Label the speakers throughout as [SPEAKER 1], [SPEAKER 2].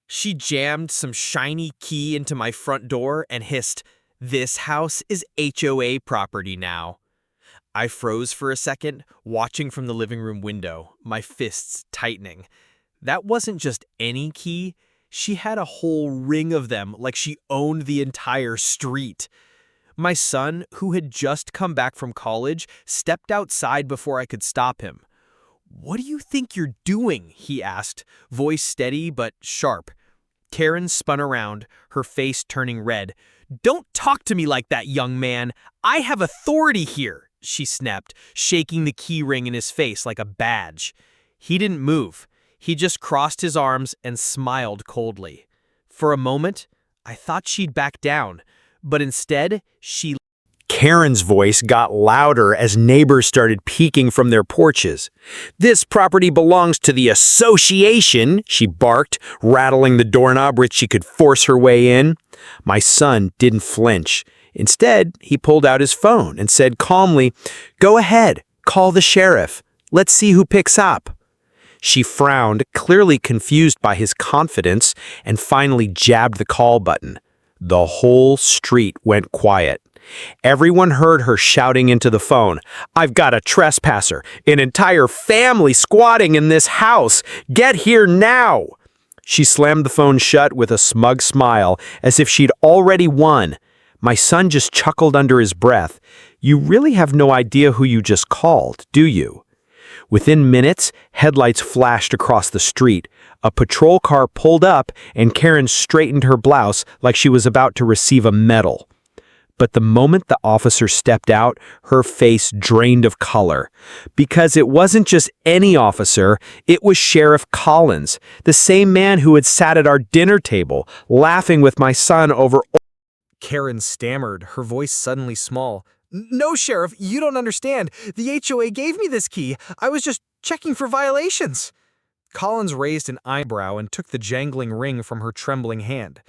[SPEAKER 1] She jammed some shiny key into my front door and hissed, "This house is HOA property now." I froze for a second, watching from the living room window, my fists tightening. That wasn't just any key. She had a whole ring of them, like she owned the entire street. My son, who had just come back from college, stepped outside before I could stop him. "What do you think you're doing?" he asked, voice steady but sharp. Karen spun around, her face turning red. "Don't talk to me like that, young man. I have authority here," she snapped, shaking the key ring in his face like a badge. He didn't move. He just crossed his arms and smiled coldly. For a moment, I thought she'd back down, but instead, she... Karen's voice got louder as neighbors started peeking from their porches. "This property belongs to the association," she barked, rattling the doorknob which she could force her way in. My son didn't flinch. Instead, he pulled out his phone and said calmly, "Go ahead, call the sheriff. Let's see who picks up." She frowned, clearly confused by his confidence, and finally jabbed the call button. The whole street went quiet. Everyone heard her shouting into the phone, "I've got a trespasser, an entire family squatting in this house. Get here now!" She slammed the phone shut with a smug smile, as if she'd already won. My son just chuckled under his breath. "You really have no idea who you just called, do you?" Within minutes, headlights flashed across the street. A patrol car pulled up, and Karen straightened her blouse like she was about to receive a medal. But the moment the officer stepped out, her face drained of color. Because it wasn't just any officer, it was Sheriff Collins, the same man who had sat at our dinner table, laughing with my son over... Karen stammered, her voice suddenly small. "No, Sheriff, you don't understand. The HOA gave me this key. I was just checking for violations." Collins raised an eyebrow and took the jangling ring from her trembling hand.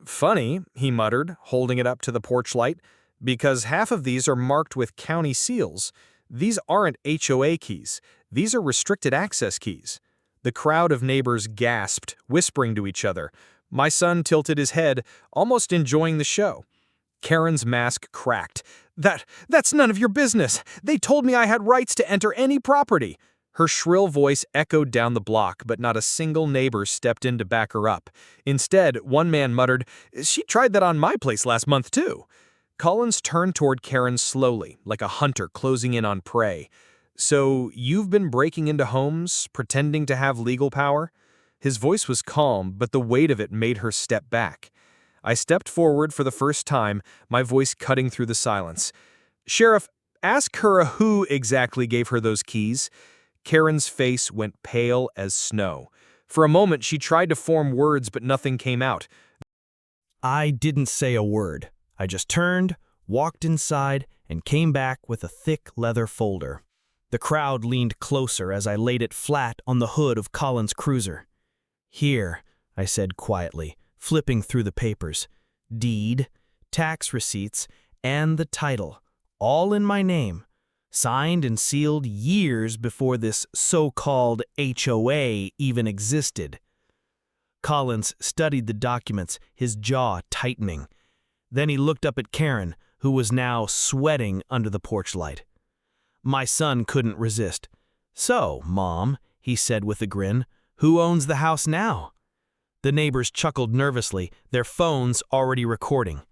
[SPEAKER 1] "Funny," he muttered, holding it up to the porch light, "because half of these are marked with county seals. These aren't HOA keys. These are restricted access keys." The crowd of neighbors gasped, whispering to each other. My son tilted his head, almost enjoying the show. Karen's mask cracked. That's none of your business. They told me I had rights to enter any property." Her shrill voice echoed down the block, but not a single neighbor stepped in to back her up. Instead, one man muttered, "She tried that on my place last month, too." Collins turned toward Karen slowly, like a hunter closing in on prey. "So you've been breaking into homes, pretending to have legal power?" His voice was calm, but the weight of it made her step back. I stepped forward for the first time, my voice cutting through the silence. "Sheriff, ask her who exactly gave her those keys." Karen's face went pale as snow. For a moment, she tried to form words, but nothing came out. I didn't say a word. I just turned, walked inside, and came back with a thick leather folder. The crowd leaned closer as I laid it flat on the hood of Colin's cruiser. "Here," I said quietly, flipping through the papers. "Deed, tax receipts, and the title, all in my name. Signed and sealed years before this so-called HOA even existed." Collins studied the documents, his jaw tightening. Then he looked up at Karen, who was now sweating under the porch light. My son couldn't resist. "So, Mom," he said with a grin, "who owns the house now?" The neighbors chuckled nervously, their phones already recording.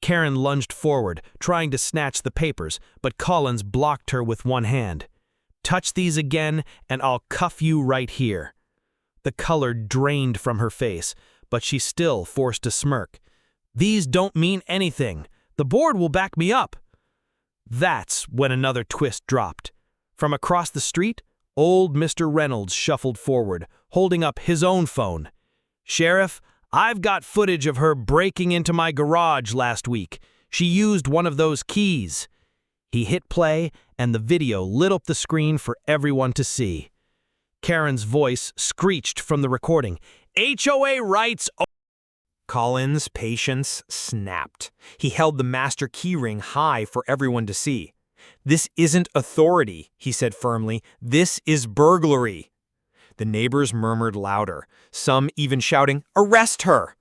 [SPEAKER 1] Karen lunged forward, trying to snatch the papers, but Collins blocked her with one hand. "Touch these again, and I'll cuff you right here." The color drained from her face, but she still forced a smirk. "These don't mean anything. The board will back me up." That's when another twist dropped. From across the street, old Mr. Reynolds shuffled forward, holding up his own phone. "Sheriff, I've got footage of her breaking into my garage last week. She used one of those keys." He hit play, and the video lit up the screen for everyone to see. Karen's voice screeched from the recording. "HOA rights..." Collins' patience snapped. He held the master keyring high for everyone to see. "This isn't authority," he said firmly. "This is burglary." The neighbors murmured louder, some even shouting, "Arrest her!"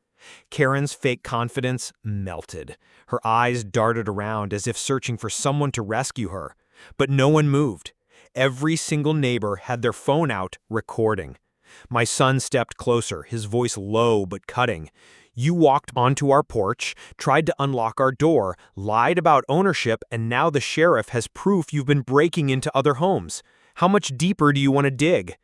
[SPEAKER 1] Karen's fake confidence melted. Her eyes darted around as if searching for someone to rescue her. But no one moved. Every single neighbor had their phone out, recording. My son stepped closer, his voice low but cutting. "You walked onto our porch, tried to unlock our door, lied about ownership, and now the sheriff has proof you've been breaking into other homes. How much deeper do you want to dig?"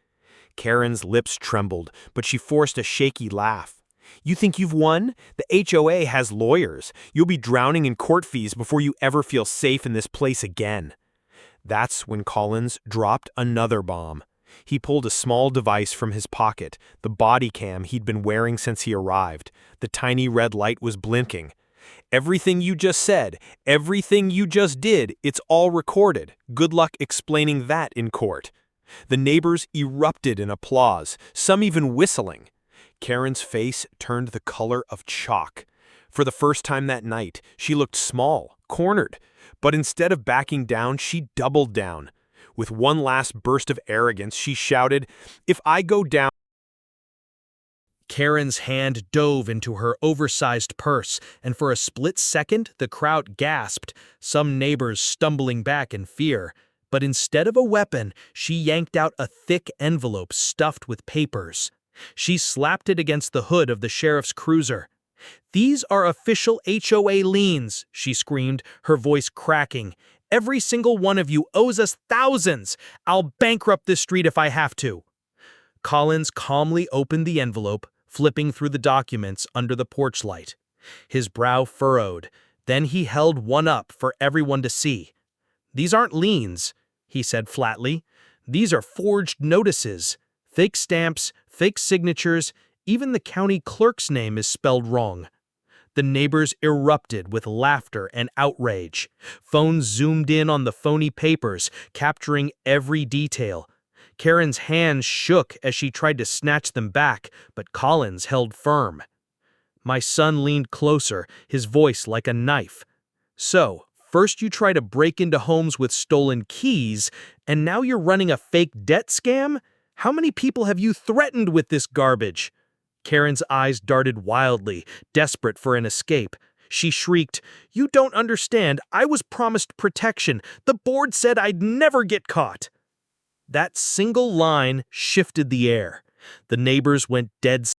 [SPEAKER 1] Karen's lips trembled, but she forced a shaky laugh. "You think you've won? The HOA has lawyers. You'll be drowning in court fees before you ever feel safe in this place again." That's when Collins dropped another bomb. He pulled a small device from his pocket, the body cam he'd been wearing since he arrived. The tiny red light was blinking. "Everything you just said, everything you just did, it's all recorded. Good luck explaining that in court." The neighbors erupted in applause, some even whistling. Karen's face turned the color of chalk. For the first time that night, she looked small, cornered. But instead of backing down, she doubled down. With one last burst of arrogance, she shouted, "If I go down—" Karen's hand dove into her oversized purse, and for a split second, the crowd gasped, some neighbors stumbling back in fear. But instead of a weapon, she yanked out a thick envelope stuffed with papers. She slapped it against the hood of the sheriff's cruiser. "These are official HOA liens," she screamed, her voice cracking. "Every single one of you owes us thousands. I'll bankrupt this street if I have to." Collins calmly opened the envelope, flipping through the documents under the porch light. His brow furrowed. Then he held one up for everyone to see. "These aren't liens," he said flatly. "These are forged notices. Fake stamps, fake signatures, even the county clerk's name is spelled wrong." The neighbors erupted with laughter and outrage. Phones zoomed in on the phony papers, capturing every detail. Karen's hands shook as she tried to snatch them back, but Collins held firm. My son leaned closer, his voice like a knife. "So, first you try to break into homes with stolen keys, and now you're running a fake debt scam? How many people have you threatened with this garbage?" Karen's eyes darted wildly, desperate for an escape. She shrieked, "You don't understand. I was promised protection. The board said I'd never get caught." That single line shifted the air. The neighbors went dead silent.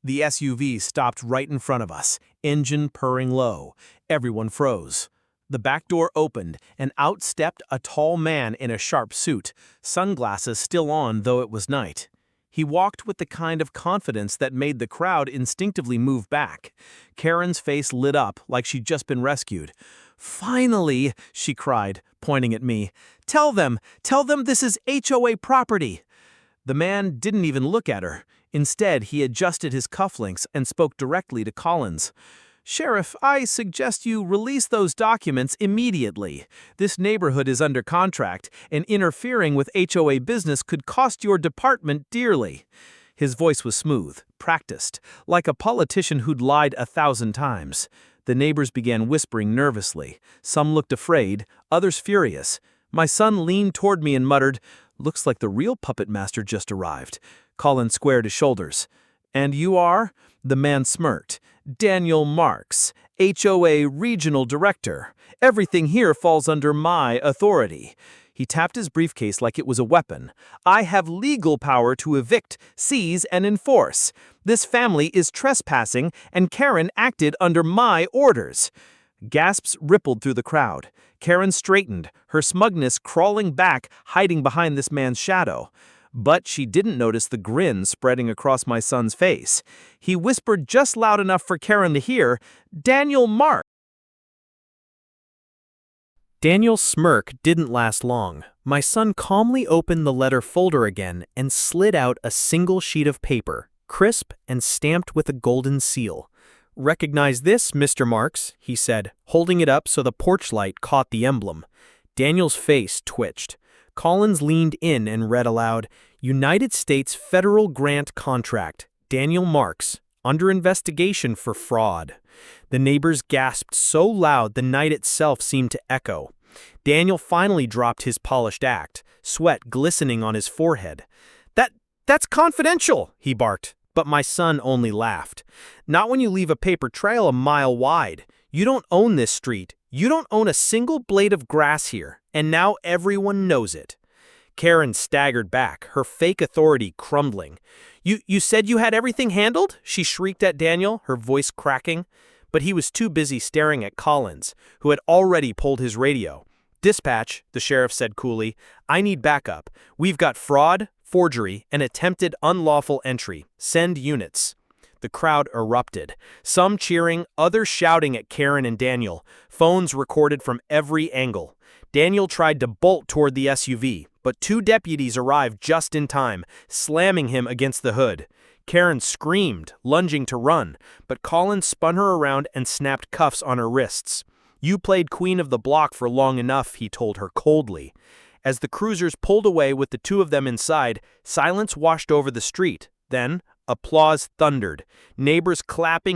[SPEAKER 1] The SUV stopped right in front of us, engine purring low. Everyone froze. The back door opened, and out stepped a tall man in a sharp suit, sunglasses still on though it was night. He walked with the kind of confidence that made the crowd instinctively move back. Karen's face lit up like she'd just been rescued. "Finally," she cried, pointing at me. Tell them this is HOA property." The man didn't even look at her. Instead, he adjusted his cufflinks and spoke directly to Collins. "Sheriff, I suggest you release those documents immediately. This neighborhood is under contract, and interfering with HOA business could cost your department dearly." His voice was smooth, practiced, like a politician who'd lied 1,000 times. The neighbors began whispering nervously. Some looked afraid, others furious. My son leaned toward me and muttered, "Looks like the real puppet master just arrived." Collins squared his shoulders. "And you are?" The man smirked. "Daniel Marks, HOA Regional Director. Everything here falls under my authority." He tapped his briefcase like it was a weapon. "I have legal power to evict, seize, and enforce. This family is trespassing, and Karen acted under my orders." Gasps rippled through the crowd. Karen straightened, her smugness crawling back, hiding behind this man's shadow. But she didn't notice the grin spreading across my son's face. He whispered just loud enough for Karen to hear, "Daniel Mark." Daniel's smirk didn't last long. My son calmly opened the letter folder again and slid out a single sheet of paper, crisp and stamped with a golden seal. "Recognize this, Mr. Marks," he said, holding it up so the porch light caught the emblem. Daniel's face twitched. Collins leaned in and read aloud, "United States Federal Grant Contract, Daniel Marks, under investigation for fraud." The neighbors gasped so loud the night itself seemed to echo. Daniel finally dropped his polished act, sweat glistening on his forehead.
[SPEAKER 2] "That's confidential," he barked. But my son only laughed. "Not when you leave a paper trail a mile wide. You don't own this street. You don't own a single blade of grass here. And now everyone knows it." Karen staggered back, her fake authority crumbling. You said you had everything handled?" she shrieked at Daniel, her voice cracking. But he was too busy staring at Collins, who had already pulled his radio. "Dispatch," the sheriff said coolly. "I need backup. We've got fraud, forgery, and attempted unlawful entry. Send units." The crowd erupted, some cheering, others shouting at Karen and Daniel, phones recorded from every angle. Daniel tried to bolt toward the SUV, but two deputies arrived just in time, slamming him against the hood. Karen screamed, lunging to run, but Collins spun her around and snapped cuffs on her wrists. "You played queen of the block for long enough," he told her coldly. As the cruisers pulled away with the two of them inside, silence washed over the street. Then, applause thundered, neighbors clapping